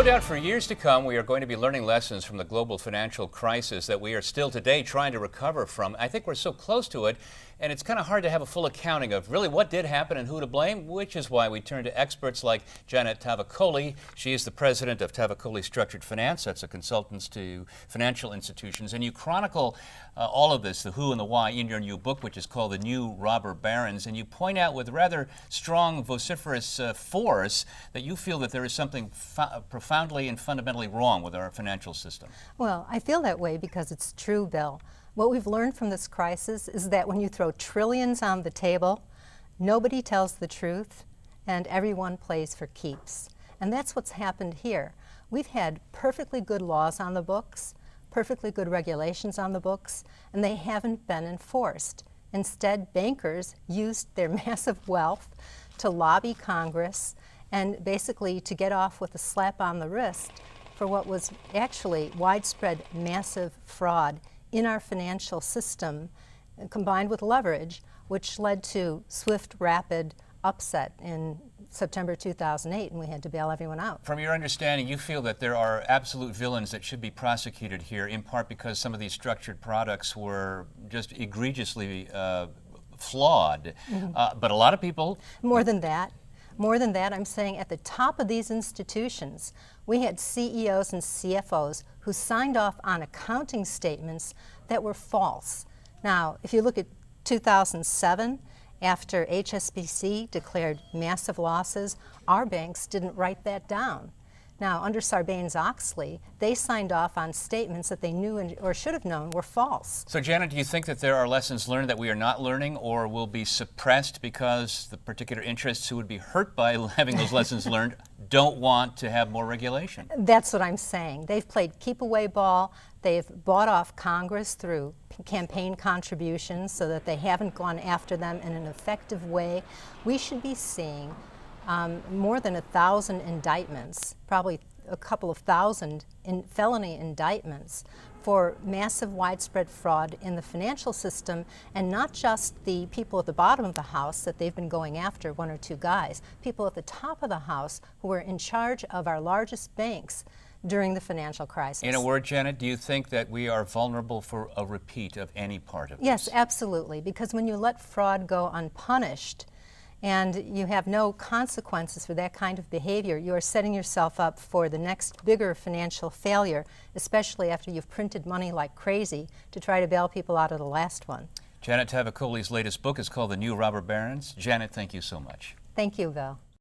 No doubt for years to come, we are going to be learning lessons from the global financial crisis that we are still today trying to recover from. I think we're so close to it, and it's kind of hard to have a full accounting of really what did happen and who to blame, which is why we turn to experts like Janet Tavakoli. She is the president of Tavakoli Structured Finance. That's a consultant to financial institutions. And you chronicle all of this, the who and the why, in your new book, which is called The New Robber Barons. And you point out with rather strong, vociferous force that you feel that there is something profoundly and fundamentally wrong with our financial system. Well, I feel that way because it's true, Bill. What we've learned from this crisis is that when you throw trillions on the table, nobody tells the truth and everyone plays for keeps. And that's what's happened here. We've had perfectly good laws on the books, perfectly good regulations on the books, and they haven't been enforced. Instead, bankers used their massive wealth to lobby Congress and basically to get off with a slap on the wrist for what was actually widespread massive fraud in our financial system, combined with leverage, which led to swift, rapid upset in September 2008, and we had to bail everyone out. From your understanding, you feel that there are absolute villains that should be prosecuted here, in part because some of these structured products were just egregiously flawed. But a lot of people... More than that, I'm saying at the top of these institutions, we had CEOs and CFOs who signed off on accounting statements that were false. Now, if you look at 2007, after HSBC declared massive losses, our banks didn't write that down. Now, under Sarbanes-Oxley, they signed off on statements that they knew or should have known were false. So, Janet, do you think that there are lessons learned that we are not learning or will be suppressed because the particular interests who would be hurt by having those lessons learned don't want to have more regulation? That's what I'm saying. They've played keep-away ball. They've bought off Congress through campaign contributions so that they haven't gone after them in an effective way. We should be seeing more than 1,000 indictments, probably a couple of thousand felony indictments for massive widespread fraud in the financial system, and not just the people at the bottom of the house that they've been going after, one or two guys, people at the top of the house who were in charge of our largest banks during the financial crisis. In a word, Janet, do you think that we are vulnerable for a repeat of any part of this? Yes, absolutely, because when you let fraud go unpunished, and you have no consequences for that kind of behavior, you are setting yourself up for the next bigger financial failure, especially after you've printed money like crazy to try to bail people out of the last one. Janet Tavakoli's latest book is called The New Robber Barons. Janet, thank you so much. Thank you, Val.